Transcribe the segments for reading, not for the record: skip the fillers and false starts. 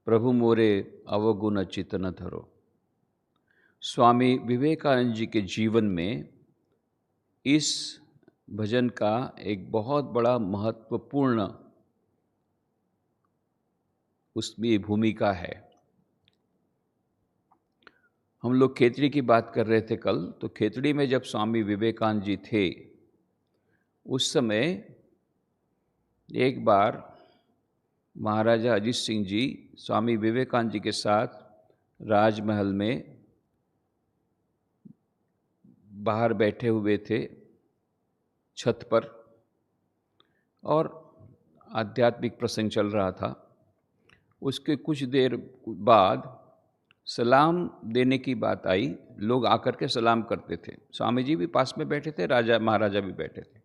प्रभु मोरे अवगुण चितन धरो। स्वामी विवेकानंद जी के जीवन में इस भजन का एक बहुत बड़ा महत्वपूर्ण उसमें भूमिका है। हम लोग खेतड़ी की बात कर रहे थे कल, तो खेतड़ी में जब स्वामी विवेकानंद जी थे उस समय एक बार महाराजा अजीत सिंह जी स्वामी विवेकानंद जी के साथ राजमहल में बाहर बैठे हुए थे छत पर, और आध्यात्मिक प्रसंग चल रहा था। उसके कुछ देर बाद सलाम देने की बात आई। लोग आकर के सलाम करते थे। स्वामी जी भी पास में बैठे थे, राजा महाराजा भी बैठे थे,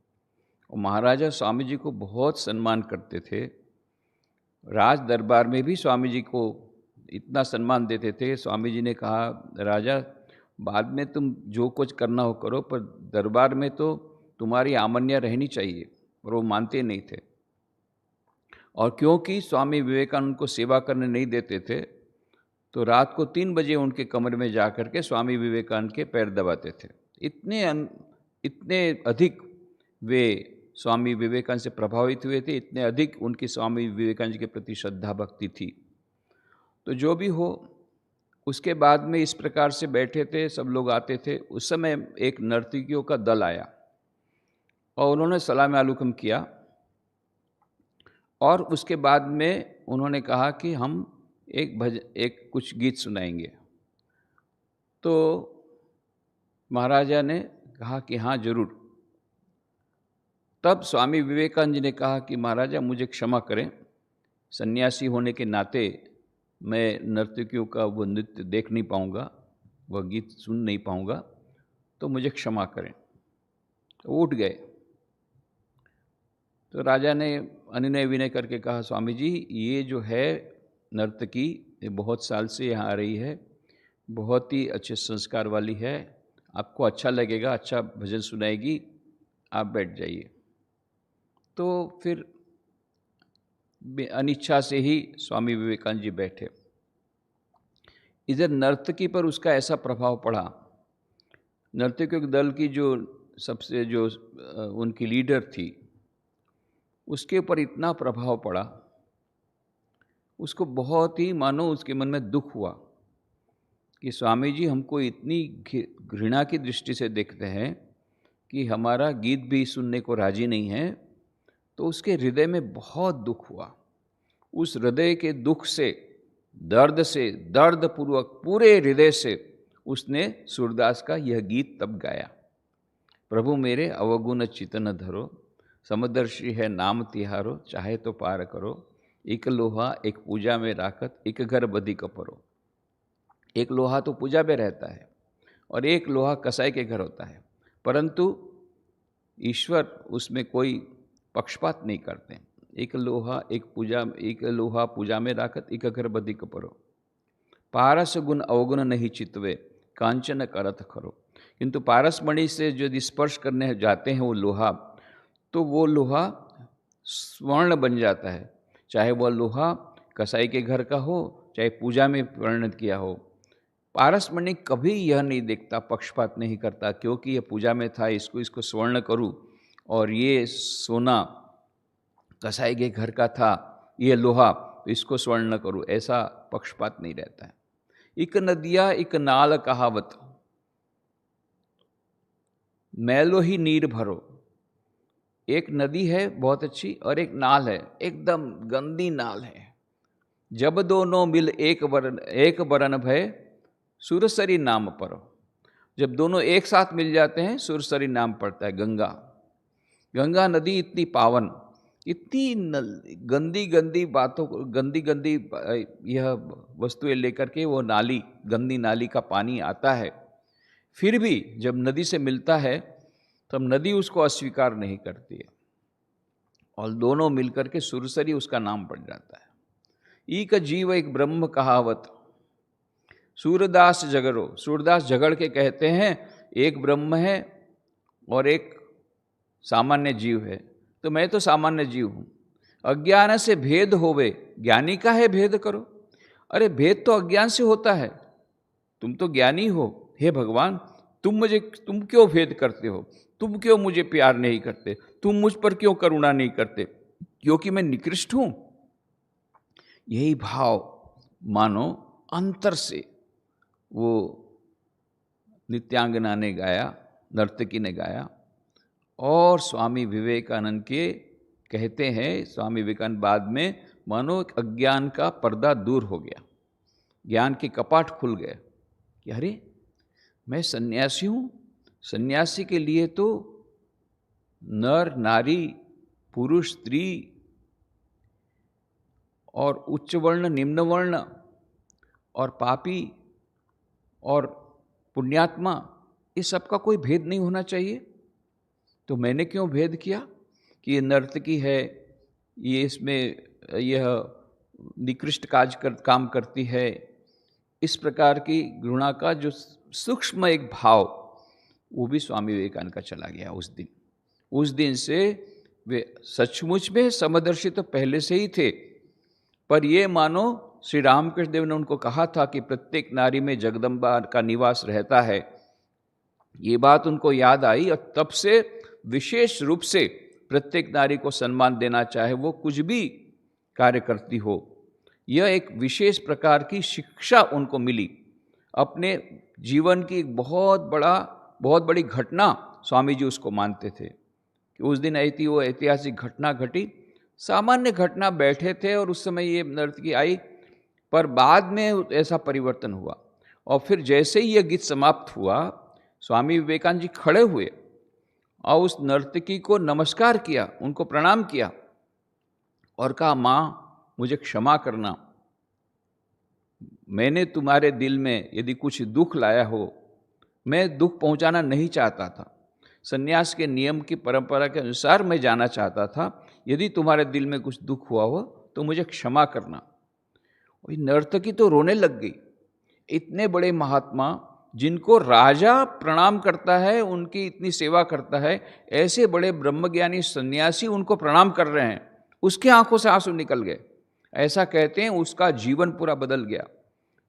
और महाराजा स्वामी जी को बहुत सम्मान करते थे। राज दरबार में भी स्वामी जी को इतना सम्मान देते थे। स्वामी जी ने कहा, राजा बाद में तुम जो कुछ करना हो करो, पर दरबार में तो तुम्हारी आमन्या रहनी चाहिए। और वो मानते नहीं थे, और क्योंकि स्वामी विवेकानंद को सेवा करने नहीं देते थे, तो रात को 3 बजे उनके कमरे में जा कर के स्वामी विवेकानंद के पैर दबाते थे। इतने अधिक वे स्वामी विवेकानंद से प्रभावित हुए थे, इतने अधिक उनकी स्वामी विवेकानंद जी के प्रति श्रद्धा भक्ति थी। तो जो भी हो, उसके बाद में इस प्रकार से बैठे थे, सब लोग आते थे। उस समय एक नर्तकियों का दल आया और उन्होंने सलाम अलैकुम किया, और उसके बाद में उन्होंने कहा कि हम एक कुछ गीत सुनाएंगे। तो महाराजा ने कहा कि हाँ जरूर। तब स्वामी विवेकानंद जी ने कहा कि महाराजा मुझे क्षमा करें, सन्यासी होने के नाते मैं नर्तकियों का वो नृत्य देख नहीं पाऊँगा, वह गीत सुन नहीं पाऊँगा, तो मुझे क्षमा करें। तो उठ गए। तो राजा ने अनुनय विनय करके कहा, स्वामी जी ये जो है नर्तकी, ये बहुत साल से यहाँ आ रही है, बहुत ही अच्छे संस्कार वाली है, आपको अच्छा लगेगा, अच्छा भजन सुनाएगी, आप बैठ जाइए। तो फिर अनिच्छा से ही स्वामी विवेकानंद जी बैठे। इधर नर्तकी पर उसका ऐसा प्रभाव पड़ा। नर्तकियों के दल की जो सबसे जो उनकी लीडर थी, उसके ऊपर इतना प्रभाव पड़ा, उसको बहुत ही मानो उसके मन में दुख हुआ कि स्वामी जी हमको इतनी घृणा की दृष्टि से देखते हैं कि हमारा गीत भी सुनने को राजी नहीं है। तो उसके हृदय में बहुत दुख हुआ। उस हृदय के दुख से, दर्द पूर्वक पूरे हृदय से उसने सूरदास का यह गीत तब गाया। प्रभु मेरे अवगुण चितन धरो, समदर्शी है नाम तिहारो, चाहे तो पार करो, एक लोहा एक पूजा में राखत, एक घर बदी कपरो। एक लोहा तो पूजा में रहता है और एक लोहा कसाई के घर होता है, परंतु ईश्वर उसमें कोई पक्षपात नहीं करते। एक लोहा पूजा में राखत, एक घर बदी कपरो। पारस गुण अवगुण नहीं चितवे, कांचन करत खरो। किंतु पारस मणि से यदि स्पर्श करने जाते हैं वो लोहा, तो वो लोहा स्वर्ण बन जाता है। चाहे वह लोहा कसाई के घर का हो, चाहे पूजा में परिणत किया हो। पारस मणि कभी यह नहीं देखता, पक्षपात नहीं करता, क्योंकि यह पूजा में था, इसको स्वर्ण करूं, और ये सोना कसाई के घर का था, ये लोहा, इसको स्वर्ण न करूं, ऐसा पक्षपात नहीं रहता है। इक नदिया इक नाल कहावत, मैलो ही नीर भरो। एक नदी है बहुत अच्छी और एक नाल है, एकदम गंदी नाल है। जब दोनों मिल एक बरन भय, सुरसरी नाम परो। जब दोनों एक साथ मिल जाते हैं, सुरसरी नाम पड़ता है, गंगा। गंगा नदी इतनी पावन, इतनी गंदी बातों को, गंदी यह वस्तुएं लेकर के वो गंदी नाली का पानी आता है, फिर भी जब नदी से मिलता है तब नदी उसको अस्वीकार नहीं करती है, और दोनों मिलकर के सुरसरी उसका नाम पड़ जाता है। ईक जीव एक ब्रह्म कहावत, सूरदास झगड़ो। सूरदास झगड़ के कहते हैं एक ब्रह्म है और एक सामान्य जीव है, तो मैं तो सामान्य जीव हूँ। अज्ञान से भेद होवे, ज्ञानी का है भेद करो। अरे भेद तो अज्ञान से होता है, तुम तो ज्ञानी हो, हे भगवान तुम क्यों भेद करते हो, तुम क्यों मुझे प्यार नहीं करते, तुम मुझ पर क्यों करुणा नहीं करते, क्योंकि मैं निकृष्ट हूं। यही भाव मानो अंतर से वो नित्यांगना ने गाया, नर्तकी ने गाया। और स्वामी विवेकानंद के कहते हैं, स्वामी विवेकानंद बाद में मानो एक अज्ञान का पर्दा दूर हो गया, ज्ञान के कपाट खुल गए कि अरे मैं सन्यासी हूँ, सन्यासी के लिए तो नर नारी पुरुष स्त्री और उच्च वर्ण निम्न वर्ण और पापी और पुण्यात्मा, इस सब का कोई भेद नहीं होना चाहिए। तो मैंने क्यों भेद किया कि ये नर्तकी है, ये इसमें यह निकृष्ट काम करती है। इस प्रकार की घृणा का जो सूक्ष्म एक भाव, वो भी स्वामी विवेकानंद का चला गया उस दिन से वे सचमुच में समदर्शी तो पहले से ही थे, पर ये मानो श्री रामकृष्ण देव ने उनको कहा था कि प्रत्येक नारी में जगदम्बा का निवास रहता है, ये बात उनको याद आई और तब से विशेष रूप से प्रत्येक नारी को सम्मान देना, चाहे वो कुछ भी कार्य करती हो। यह एक विशेष प्रकार की शिक्षा उनको मिली। अपने जीवन की एक बहुत बड़ी घटना स्वामी जी उसको मानते थे कि उस दिन वो ऐतिहासिक घटना घटी। सामान्य घटना, बैठे थे और उस समय ये नर्तकी आई, पर बाद में ऐसा परिवर्तन हुआ। और फिर जैसे ही यह गीत समाप्त हुआ, स्वामी विवेकानंद जी खड़े हुए और उस नर्तकी को नमस्कार किया, उनको प्रणाम किया और कहा, माँ मुझे क्षमा करना, मैंने तुम्हारे दिल में यदि कुछ दुख लाया हो, मैं दुख पहुंचाना नहीं चाहता था, सन्यास के नियम की परंपरा के अनुसार मैं जाना चाहता था, यदि तुम्हारे दिल में कुछ दुख हुआ हो तो मुझे क्षमा करना। और नर्तकी तो रोने लग गई। इतने बड़े महात्मा जिनको राजा प्रणाम करता है, उनकी इतनी सेवा करता है, ऐसे बड़े ब्रह्मज्ञानी सन्यासी उनको प्रणाम कर रहे हैं, उसके आंखों से आंसू निकल गए। ऐसा कहते हैं उसका जीवन पूरा बदल गया।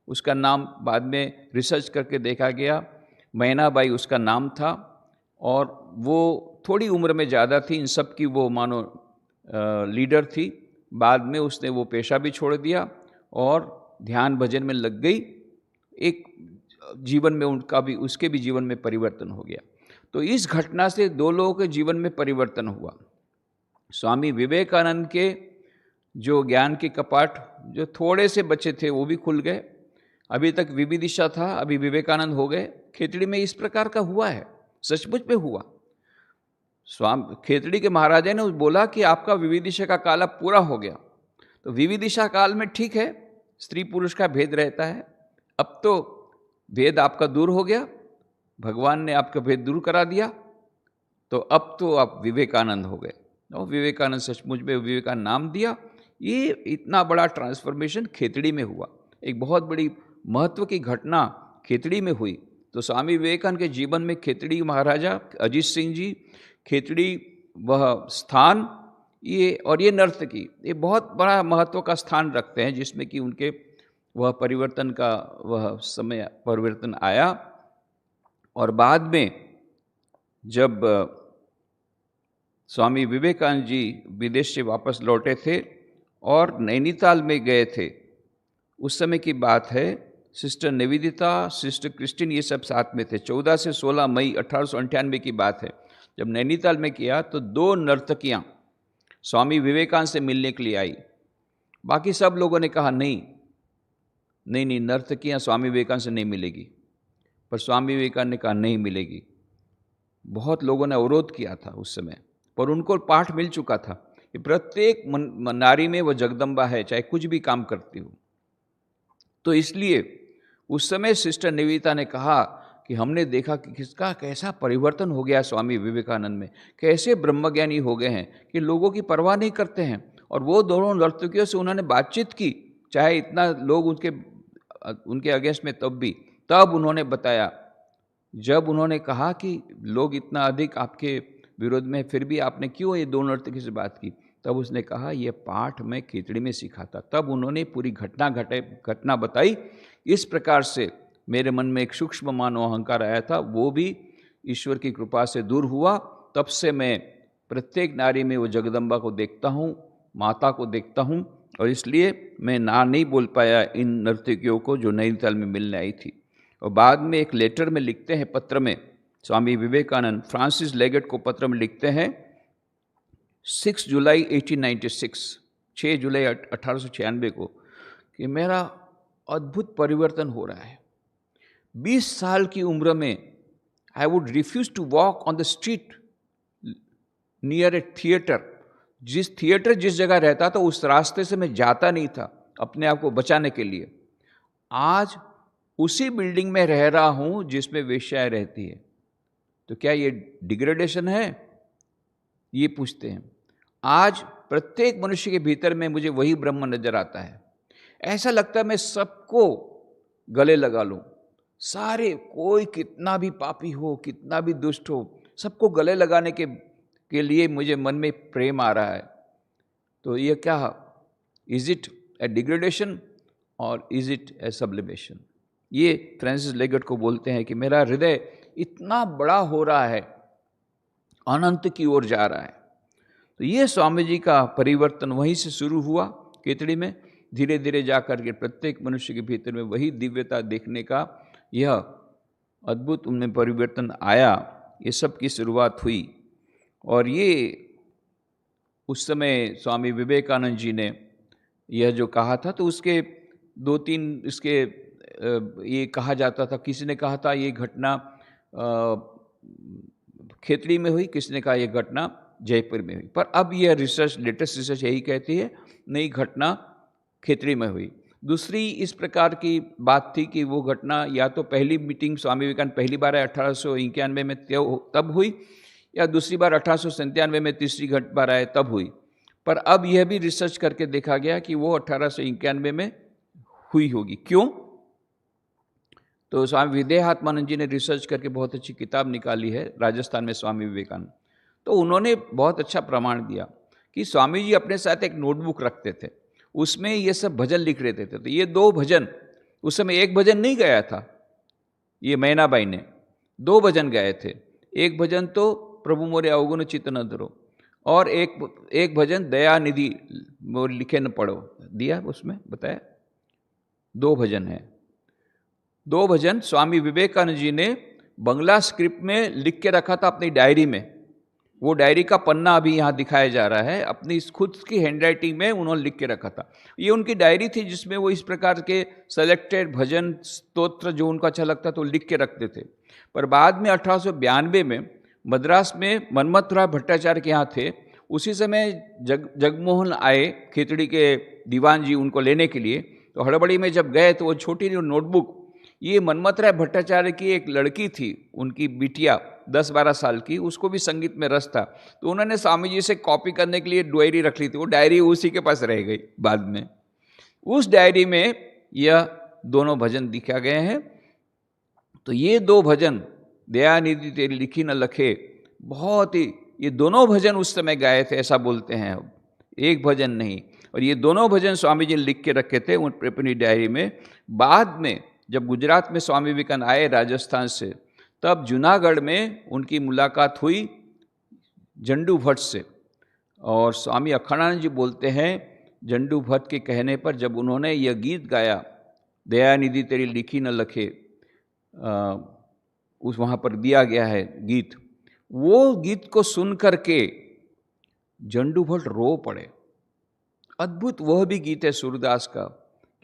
उसका नाम बाद में रिसर्च करके देखा गया, मैनाबाई उसका नाम था, और वो थोड़ी उम्र में ज़्यादा थी, इन सब की वो मानो लीडर थी। बाद में उसने वो पेशा भी छोड़ दिया और ध्यान भजन में लग गई। एक जीवन में उसके भी जीवन में परिवर्तन हो गया। तो इस घटना से दो लोगों के जीवन में परिवर्तन हुआ। स्वामी विवेकानंद के जो ज्ञान के कपाट जो थोड़े से बचे थे वो भी खुल गए। अभी तक विविदिशा था, अभी विवेकानंद हो गए। खेतड़ी में इस प्रकार का हुआ है, सचमुच में हुआ। खेतड़ी के महाराजा ने बोला कि आपका विविदिशा का काल अब पूरा हो गया। तो विविदिशा काल में ठीक है, स्त्री पुरुष का भेद रहता है, अब तो भेद आपका दूर हो गया, भगवान ने आपका भेद दूर करा दिया, तो अब तो आप विवेकानंद हो गए। और विवेकानंद सचमुच में विवेकानंद नाम दिया। ये इतना बड़ा ट्रांसफॉर्मेशन खेतड़ी में हुआ, एक बहुत बड़ी महत्व की घटना खेतड़ी में हुई। तो स्वामी विवेकानंद के जीवन में खेतड़ी महाराजा अजीत सिंह जी, खेतड़ी वह स्थान, ये नर्तकी, ये बहुत बड़ा महत्व का स्थान रखते हैं, जिसमें कि उनके वह परिवर्तन का वह समय परिवर्तन आया। और बाद में जब स्वामी विवेकानंद जी विदेश से वापस लौटे थे और नैनीताल में गए थे, उस समय की बात है। सिस्टर निवेदिता, सिस्टर क्रिस्टिन, ये सब साथ में थे। 14 से 16 मई 1898 की बात है। जब नैनीताल में किया तो 2 नर्तकियां स्वामी विवेकानंद से मिलने के लिए आई। बाकी सब लोगों ने कहा नहीं, नर्तकियां स्वामी विवेकानंद से नहीं मिलेगी, पर स्वामी विवेकानंद ने कहा नहीं मिलेगी। बहुत लोगों ने अवरोध किया था उस समय, पर उनको पाठ मिल चुका था कि प्रत्येक नारी में वह जगदम्बा है, चाहे कुछ भी काम करती हो। तो इसलिए उस समय सिस्टर निवेदिता ने कहा कि हमने देखा कि किसका कैसा परिवर्तन हो गया स्वामी विवेकानंद में, कैसे ब्रह्मज्ञानी हो गए हैं कि लोगों की परवाह नहीं करते हैं। और वो दोनों नर्तकियों से उन्होंने बातचीत की, चाहे इतना लोग उनके अगेंस्ट में, तब उन्होंने बताया, जब उन्होंने कहा कि लोग इतना अधिक आपके विरोध में, फिर भी आपने क्यों ये 2 नर्तकी से बात की, तब उसने कहा ये पाठ मैं खिचड़ी में सीखा था। तब उन्होंने पूरी घटना बताई। इस प्रकार से मेरे मन में एक सूक्ष्म मानव अहंकार आया था, वो भी ईश्वर की कृपा से दूर हुआ। तब से मैं प्रत्येक नारी में वो जगदम्बा को देखता हूँ, माता को देखता हूँ, और इसलिए मैं ना नहीं बोल पाया इन नर्तकियों को जो नैनीताल में मिलने आई थी। और बाद में एक लेटर में लिखते हैं, पत्र में, स्वामी विवेकानंद फ्रांसिस लेगेट को पत्र में लिखते हैं 6 जुलाई 1896, 6 जुलाई 1896 को, कि मेरा अद्भुत परिवर्तन हो रहा है। 20 साल की उम्र में I would refuse to walk on the street near a theatre. जिस जगह रहता था उस रास्ते से मैं जाता नहीं था अपने आप को बचाने के लिए। आज उसी बिल्डिंग में रह रहा हूं जिसमें वेश्याएं रहती है। तो क्या ये डिग्रेडेशन है? ये पूछते हैं। आज प्रत्येक मनुष्य के भीतर में मुझे वही ब्रह्म नजर आता है। ऐसा लगता है मैं सबको गले लगा लूं, सारे, कोई कितना भी पापी हो, कितना भी दुष्ट हो, सबको गले लगाने के लिए मुझे मन में प्रेम आ रहा है। तो ये क्या, इज इट ए डिग्रेडेशन और इज इट ए सब्लिमेशन? ये फ्रांसिस लेगेट को बोलते हैं कि मेरा हृदय इतना बड़ा हो रहा है, अनंत की ओर जा रहा है। तो ये स्वामी जी का परिवर्तन वहीं से शुरू हुआ केतड़ी में। धीरे धीरे जाकर के प्रत्येक मनुष्य के भीतर में वही दिव्यता देखने का यह अद्भुत उनमें परिवर्तन आया। ये सब की शुरुआत हुई। और ये उस समय स्वामी विवेकानंद जी ने यह जो कहा था, तो उसके 2-3 इसके ये कहा जाता था, किसी ने कहा था ये घटना खेतड़ी में हुई, किसी ने कहा ये घटना जयपुर में हुई। पर अब यह रिसर्च, लेटेस्ट रिसर्च यही कहती है नई घटना खेतड़ी में हुई। दूसरी इस प्रकार की बात थी कि वो घटना या तो पहली मीटिंग स्वामी विवेकानंद पहली बार 1891 में तब हुई, या दूसरी बार 1897 में तीसरी बार आए तब हुई। पर अब यह भी रिसर्च करके देखा गया कि वो 1891 में हुई होगी। क्यों? तो स्वामी विदेहात्मानंद जी ने रिसर्च करके बहुत अच्छी किताब निकाली है, राजस्थान में स्वामी विवेकानंद। तो उन्होंने बहुत अच्छा प्रमाण दिया कि स्वामी जी अपने साथ एक नोटबुक रखते थे, उसमें ये सब भजन लिख रहे थे। तो ये 2 भजन, उस समय एक भजन नहीं गाया था ये मैनाबाई ने, 2 भजन गाए थे। एक भजन तो प्रभु मोरे अवगुण चित्त न धरो, और एक भजन दया निधि मोर लिखे न पढ़ो, दिया उसमें बताया। 2 भजन है। 2 भजन स्वामी विवेकानंद जी ने बंगला स्क्रिप्ट में लिख के रखा था अपनी डायरी में। वो डायरी का पन्ना अभी यहाँ दिखाया जा रहा है। अपनी खुद की हैंडराइटिंग में उन्होंने लिख के रखा था। ये उनकी डायरी थी जिसमें वो इस प्रकार के सेलेक्टेड भजन स्तोत्र जो उनको अच्छा लगता तो लिख के रखते थे। पर बाद में 1892 में मद्रास में मनमथराय भट्टाचार्य के यहाँ थे। उसी समय जगमोहन आए, खेतड़ी के दीवान जी, उनको लेने के लिए। तो हड़बड़ी में जब गए तो वो छोटी नोटबुक, ये मनमथराय भट्टाचार्य की एक लड़की थी, उनकी बिटिया 10-12 साल की, उसको भी संगीत में रस था। तो उन्होंने स्वामी जी से कॉपी करने के लिए डायरी रख ली थी। वो डायरी उसी के पास रह गई बाद में। उस डायरी में यह दोनों भजन दिखा गए हैं। तो ये 2 भजन, दयानिधि तेरी लिखी न लखे, बहुत ही, ये दोनों भजन उस समय गाए थे ऐसा बोलते हैं, एक भजन नहीं। और ये दोनों भजन स्वामी जी लिख के रखे थे अपनी डायरी में। बाद में जब गुजरात में स्वामी विवेकानंद आए राजस्थान से, तब जूनागढ़ में उनकी मुलाकात हुई झंडू भट्ट से। और स्वामी अखंडानंद जी बोलते हैं, झंडू भट्ट के कहने पर जब उन्होंने यह गीत गाया, दयानिधि तेरी लिखी न लखे, उस वहाँ पर दिया गया है गीत, वो गीत को सुन करके झंडू भट्ट रो पड़े। अद्भुत वह भी गीत है सूरदास का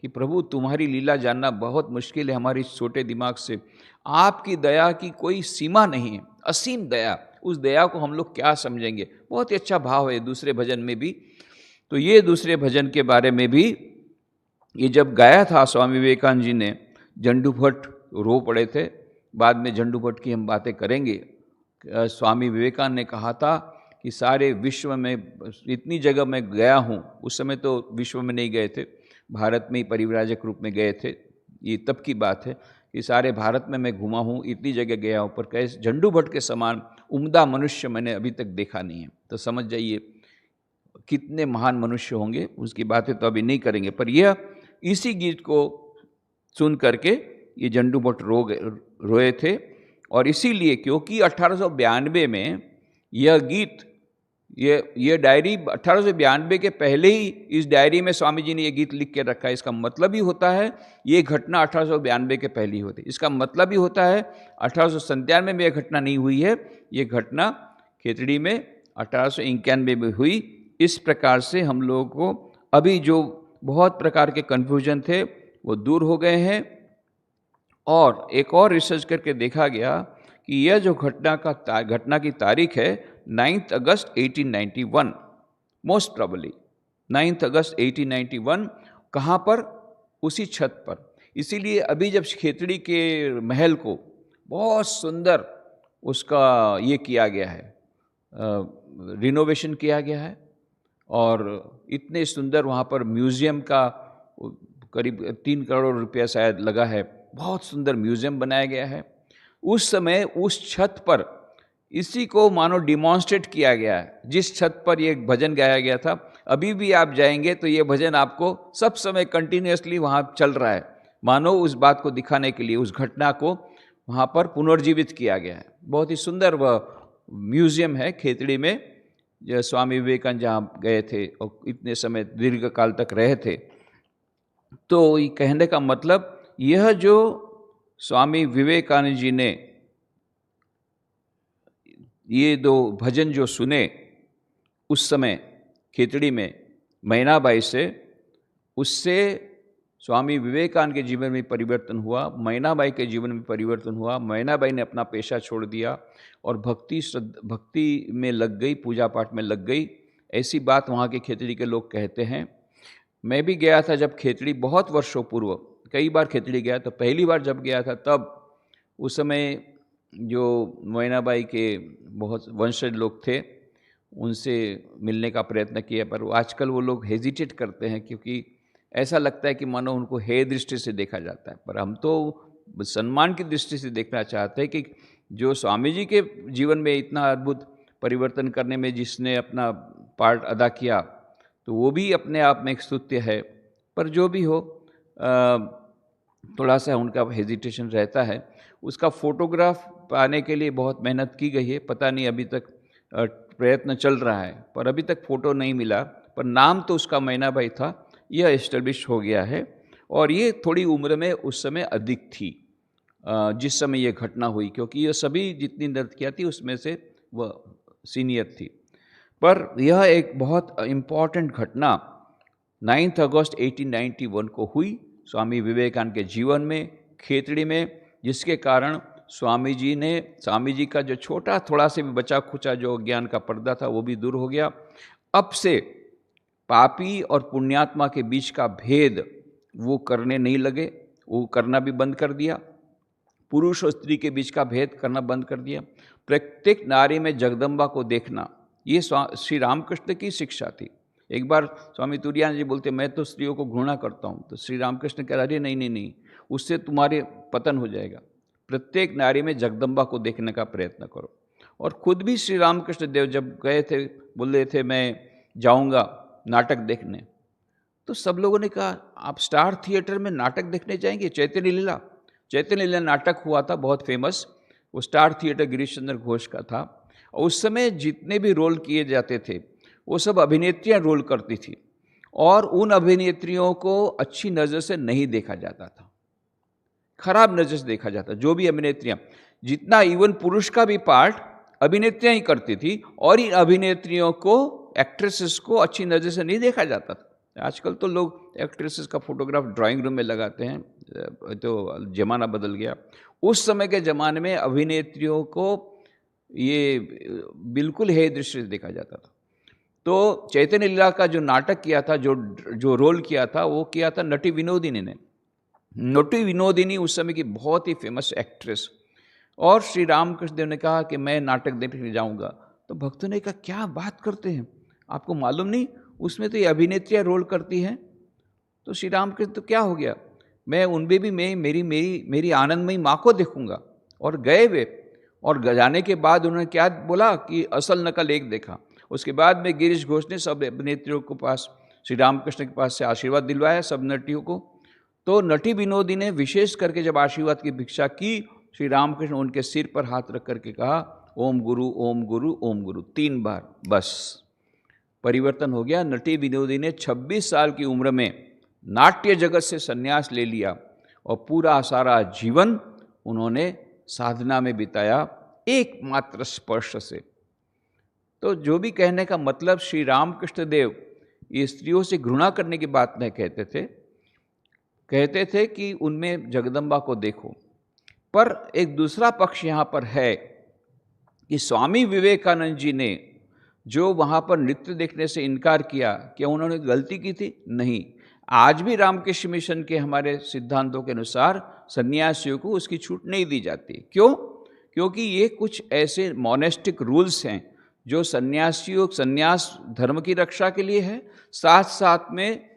कि प्रभु तुम्हारी लीला जानना बहुत मुश्किल है हमारे छोटे दिमाग से, आपकी दया की कोई सीमा नहीं है, असीम दया, उस दया को हम लोग क्या समझेंगे। बहुत ही अच्छा भाव है दूसरे भजन में भी। तो ये दूसरे भजन के बारे में भी ये जब गाया था स्वामी विवेकानंद जी ने, झंडू भट्ट रो पड़े थे। बाद में झंडू भट्ट की हम बातें करेंगे। स्वामी विवेकानंद ने कहा था कि सारे विश्व में इतनी जगह मैं गया हूँ, उस समय तो विश्व में नहीं गए थे, भारत में ही परिव्राजक रूप में गए थे, ये तब की बात है कि सारे भारत में मैं घूमा हूँ, इतनी जगह गया हूँ, पर कैसे झंडू भट्ट के समान उम्दा मनुष्य मैंने अभी तक देखा नहीं है। तो समझ जाइए कितने महान मनुष्य होंगे, उसकी बातें तो अभी नहीं करेंगे। पर यह इसी गीत को सुन करके ये जंडू भट्ट रोए थे। और इसीलिए क्योंकि 1892 में यह गीत, ये डायरी 1892 के पहले ही इस डायरी में स्वामी जी ने ये गीत लिख के रखा है। इसका मतलब ही होता है ये घटना 1892 के पहले ही होती। इसका मतलब ही होता है 1897 में यह घटना नहीं हुई है, ये घटना खेतड़ी में 1891 में हुई। इस प्रकार से हम लोगों को अभी जो बहुत प्रकार के कन्फ्यूजन थे वो दूर हो गए हैं। और एक और रिसर्च करके देखा गया कि यह जो घटना की तारीख है 9 अगस्त 1891, मोस्ट प्रॉबली 9 अगस्त 1891। कहाँ पर? उसी छत पर। इसीलिए अभी जब खेतड़ी के महल को बहुत सुंदर उसका ये किया गया है, रिनोवेशन किया गया है, और इतने सुंदर वहाँ पर म्यूज़ियम का करीब 3 करोड़ रुपया शायद लगा है, बहुत सुंदर म्यूज़ियम बनाया गया है। उस समय उस छत पर इसी को मानो डिमॉन्स्ट्रेट किया गया है। जिस छत पर ये भजन गाया गया था, अभी भी आप जाएंगे तो ये भजन आपको सब समय कंटिन्यूसली वहाँ चल रहा है, मानो उस बात को दिखाने के लिए, उस घटना को वहाँ पर पुनर्जीवित किया गया है। बहुत ही सुंदर वह म्यूज़ियम है खेतड़ी में, जो स्वामी विवेकानंद जहाँ गए थे और इतने समय दीर्घ काल तक रहे थे। तो ये कहने का मतलब, यह जो स्वामी विवेकानंद जी ने ये 2 भजन जो सुने उस समय खेतड़ी में मैनाबाई से, उससे स्वामी विवेकानंद के जीवन में परिवर्तन हुआ, मैनाबाई के जीवन में परिवर्तन हुआ। मैनाबाई ने अपना पेशा छोड़ दिया और भक्ति में लग गई, पूजा पाठ में लग गई। ऐसी बात वहाँ के खेतड़ी के लोग कहते हैं। मैं भी गया था जब खेतड़ी, बहुत वर्षों पूर्व, कई बार खेतड़ी गया। तो पहली बार जब गया था तब उस समय जो मैनाबाई के बहुत वंशज लोग थे उनसे मिलने का प्रयत्न किया, पर आजकल वो लोग हेजिटेट करते हैं, क्योंकि ऐसा लगता है कि मानो उनको हेय दृष्टि से देखा जाता है। पर हम तो सम्मान की दृष्टि से देखना चाहते हैं कि जो स्वामी जी के जीवन में इतना अद्भुत परिवर्तन करने में जिसने अपना पार्ट अदा किया, तो वो भी अपने आप में एक स्तुत्य है। पर जो भी हो, थोड़ा सा उनका हेजिटेशन रहता है। उसका फोटोग्राफ पाने के लिए बहुत मेहनत की गई है, पता नहीं अभी तक प्रयत्न चल रहा है, पर अभी तक फ़ोटो नहीं मिला। पर नाम तो उसका मैनाबाई था, यह एस्टेब्लिश हो गया है। और ये थोड़ी उम्र में उस समय अधिक थी जिस समय ये घटना हुई, क्योंकि ये सभी जितनी नर्तकियाँ थी उसमें से वह सीनियर थी। पर यह एक बहुत इम्पॉर्टेंट घटना 9 अगस्त 1891 को हुई स्वामी विवेकानंद के जीवन में खेतड़ी में, जिसके कारण स्वामी जी का जो छोटा थोड़ा से भी बचा खुचा जो ज्ञान का पर्दा था वो भी दूर हो गया। अब से पापी और पुण्यात्मा के बीच का भेद वो करने नहीं लगे, वो करना भी बंद कर दिया। पुरुष और स्त्री के बीच का भेद करना बंद कर दिया। प्रत्येक नारी में जगदम्बा को देखना, ये श्री रामकृष्ण की शिक्षा थी। एक बार स्वामी तुरायानंद जी बोलते, मैं तो स्त्रियों को घृणा करता हूँ, तो श्री रामकृष्ण कह रहे नहीं, उससे तुम्हारे पतन हो जाएगा। प्रत्येक नारी में जगदम्बा को देखने का प्रयत्न करो। और खुद भी श्री रामकृष्ण देव जब गए थे, बोल रहे थे मैं जाऊँगा नाटक देखने, तो सब लोगों ने कहा आप स्टार थिएटर में नाटक देखने जाएंगे? चैतन्य लीला नाटक हुआ था बहुत फेमस, वो स्टार थिएटर गिरीश चंद्र घोष का था। और उस समय जितने भी रोल किए जाते थे वो सब अभिनेत्रियां रोल करती थी, और उन अभिनेत्रियों को अच्छी नज़र से नहीं देखा जाता था, खराब नज़र से देखा जाता। जो भी अभिनेत्रियां, जितना इवन पुरुष का भी पार्ट अभिनेत्रियां ही करती थी, और इन अभिनेत्रियों को, एक्ट्रेसेस को अच्छी नज़र से नहीं देखा जाता था। आजकल तो लोग एक्ट्रेसेस का फोटोग्राफ ड्राइंग रूम में लगाते हैं, तो ज़माना बदल गया। उस समय के ज़माने में अभिनेत्रियों को ये बिल्कुल हेय दृष्टि से देखा जाता था। तो चैतन्य लीला का जो नाटक किया था, जो रोल किया था, वो किया था नटी विनोदिनी ने। नटी विनोदिनी उस समय की बहुत ही फेमस एक्ट्रेस। और श्री रामकृष्ण देव ने कहा कि मैं नाटक देखने जाऊंगा। तो भक्तों ने कहा क्या बात करते हैं, आपको मालूम नहीं उसमें तो ये अभिनेत्रियाँ रोल करती हैं? तो श्री रामकृष्ण तो क्या हो गया, मैं उनमें भी मेरी आनंदमयी माँ को देखूंगा। और गए वे, और जाने के बाद उन्होंने क्या बोला कि असल नकल एक देखा। उसके बाद में गिरीश घोष ने सब अभिनेत्रियों के पास, श्री रामकृष्ण के पास से आशीर्वाद दिलवाया सब नटियों को। तो नटी विनोदी ने विशेष करके जब आशीर्वाद की भिक्षा की, श्री रामकृष्ण उनके सिर पर हाथ रख करके कहा, ओम गुरु ओम गुरु ओम गुरु, 3 बार। बस परिवर्तन हो गया। नटी विनोदी ने 26 साल की उम्र में नाट्य जगत से संन्यास ले लिया और पूरा सारा जीवन उन्होंने साधना में बिताया, एकमात्र स्पर्श से। तो जो भी कहने का मतलब, श्री रामकृष्ण देव ये स्त्रियों से घृणा करने की बात नहीं कहते थे कि उनमें जगदम्बा को देखो। पर एक दूसरा पक्ष यहाँ पर है कि स्वामी विवेकानंद जी ने जो वहाँ पर नृत्य देखने से इनकार किया, क्या उन्होंने गलती की थी? नहीं। आज भी रामकृष्ण मिशन के हमारे सिद्धांतों के अनुसार सन्यासियों को उसकी छूट नहीं दी जाती। क्यों? क्योंकि ये कुछ ऐसे मोनेस्टिक रूल्स हैं जो सन्यास धर्म की रक्षा के लिए है, साथ साथ में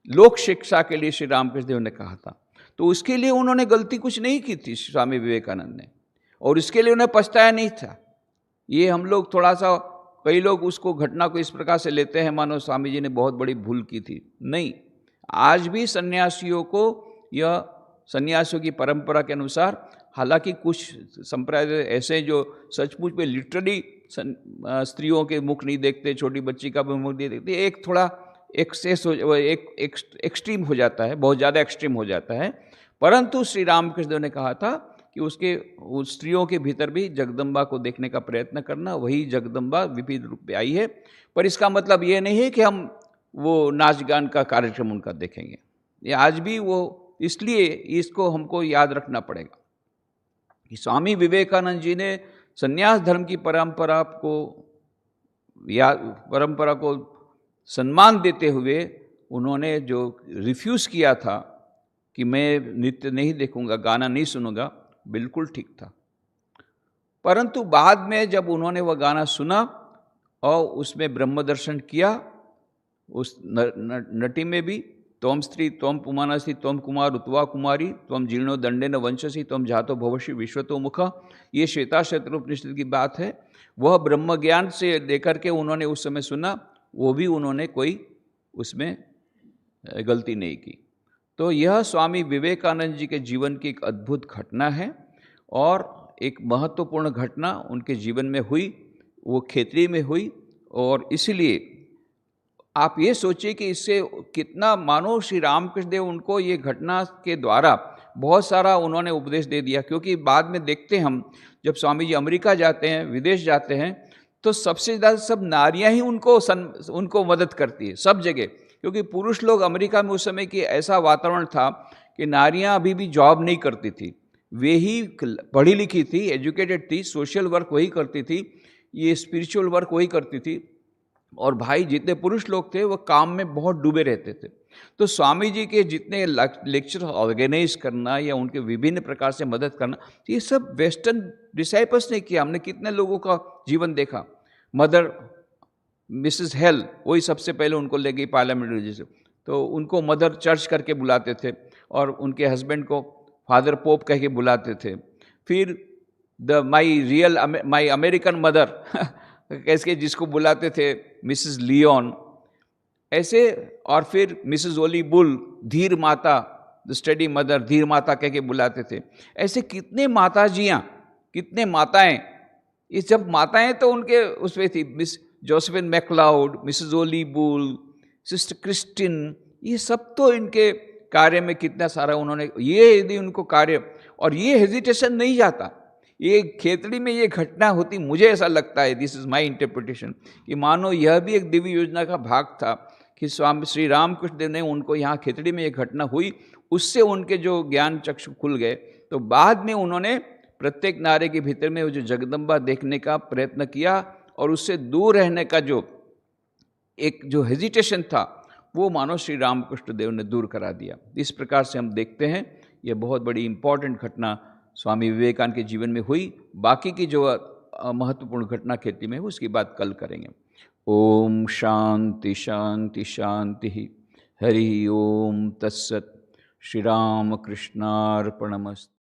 लोक शिक्षा के लिए श्री रामकृष्ण देव ने कहा था। तो उसके लिए उन्होंने गलती कुछ नहीं की थी स्वामी विवेकानंद ने, और इसके लिए उन्हें पछताया नहीं था। ये हम लोग थोड़ा सा, कई लोग उसको घटना को इस प्रकार से लेते हैं मानो स्वामी जी ने बहुत बड़ी भूल की थी। नहीं, आज भी सन्यासियों को, यह सन्यासियों की परंपरा के अनुसार, हालांकि कुछ संप्रदाय ऐसे जो सचमुच में लिटरली स्त्रियों के मुख नहीं देखते, छोटी बच्ची का भी मुख नहीं देखते, एक थोड़ा एक्सट्रीम हो जाता है, बहुत ज़्यादा एक्सट्रीम हो जाता है। परंतु श्री रामकृष्ण देव ने कहा था कि उसके उस स्त्रियों के भीतर भी जगदम्बा को देखने का प्रयत्न करना, वही जगदम्बा विविध रूप में आई है। पर इसका मतलब ये नहीं है कि हम वो नाच गान का कार्यक्रम उनका देखेंगे। ये आज भी वो, इसलिए इसको हमको याद रखना पड़ेगा कि स्वामी विवेकानंद जी ने संन्यास धर्म की परंपरा को सम्मान देते हुए उन्होंने जो रिफ्यूज़ किया था कि मैं नृत्य नहीं देखूंगा, गाना नहीं सुनूंगा, बिल्कुल ठीक था। परंतु बाद में जब उन्होंने वह गाना सुना और उसमें ब्रह्म दर्शन किया, उस नटी में भी, त्वम स्त्री त्वम पुमानसी त्वम कुमार उतवा कुमारी त्वम जीर्णो दंडेन वंशसी त्वम जातो भवषि विश्वतो मुखा, ये श्वेताश्वतर उपनिषद की बात है। वह ब्रह्म ज्ञान से लेकर के उन्होंने उस समय सुना, वो भी उन्होंने कोई उसमें गलती नहीं की। तो यह स्वामी विवेकानंद जी के जीवन की एक अद्भुत घटना है, और एक महत्वपूर्ण घटना उनके जीवन में हुई, वो खेतड़ी में हुई। और इसलिए आप ये सोचिए कि इससे कितना, मानो श्री रामकृष्ण देव उनको ये घटना के द्वारा बहुत सारा उन्होंने उपदेश दे दिया। क्योंकि बाद में देखते हैं हम, जब स्वामी जी अमेरिका जाते हैं, विदेश जाते हैं, तो सबसे ज़्यादा सब नारियां ही उनको मदद करती है सब जगह। क्योंकि पुरुष लोग अमेरिका में उस समय की ऐसा वातावरण था कि नारियां अभी भी जॉब नहीं करती थी, वे ही पढ़ी लिखी थी, एजुकेटेड थी, सोशल वर्क वही करती थी, ये स्पिरिचुअल वर्क वही करती थी, और भाई जितने पुरुष लोग थे वो काम में बहुत डूबे रहते थे। तो स्वामी जी के जितने लेक्चर ऑर्गेनाइज करना या उनके विभिन्न प्रकार से मदद करना, ये सब वेस्टर्न डिसाइपल्स ने किया। हमने कितने लोगों का जीवन देखा। मदर मिसेस हेल, वही सबसे पहले उनको ले गई पार्लियामेंट से, तो उनको मदर चर्च करके बुलाते थे, और उनके हस्बैंड को फादर पोप कह के बुलाते थे। फिर माई अमेरिकन मदर कैसे जिसको बुलाते थे मिसेस लियोन, ऐसे। और फिर मिसेस ओली बुल, धीर माता, द स्टडी मदर, धीर माता कह के बुलाते थे। ऐसे कितने माताजियाँ, कितने माताएं, ये जब माताएं तो उनके उसमें थी, मिस जोसेफिन मैक्लाउड, मिसेस ओली बुल, सिस्टर क्रिस्टिन, ये सब तो इनके कार्य में कितना सारा उन्होंने, ये यदि उनको कार्य, और ये हेजिटेशन नहीं जाता, ये खेतड़ी में ये घटना होती, मुझे ऐसा लगता है, दिस इज माय इंटरप्रिटेशन, कि मानो यह भी एक दिव्य योजना का भाग था कि स्वामी श्री रामकृष्ण देव ने उनको यहाँ खेतड़ी में ये घटना हुई, उससे उनके जो ज्ञान चक्षु खुल गए। तो बाद में उन्होंने प्रत्येक नारे के भीतर में वो जो जगदम्बा देखने का प्रयत्न किया, और उससे दूर रहने का एक जो हेजिटेशन था, वो मानो श्री रामकृष्ण देव ने दूर करा दिया। इस प्रकार से हम देखते हैं ये बहुत बड़ी इंपॉर्टेंट घटना स्वामी विवेकानंद के जीवन में हुई। बाकी की जो महत्वपूर्ण घटना खेती में, उसकी बात कल करेंगे। ओम शांति शांति शांति। हरि ओम तत्सत। श्री राम कृष्णार्पणमस्तु।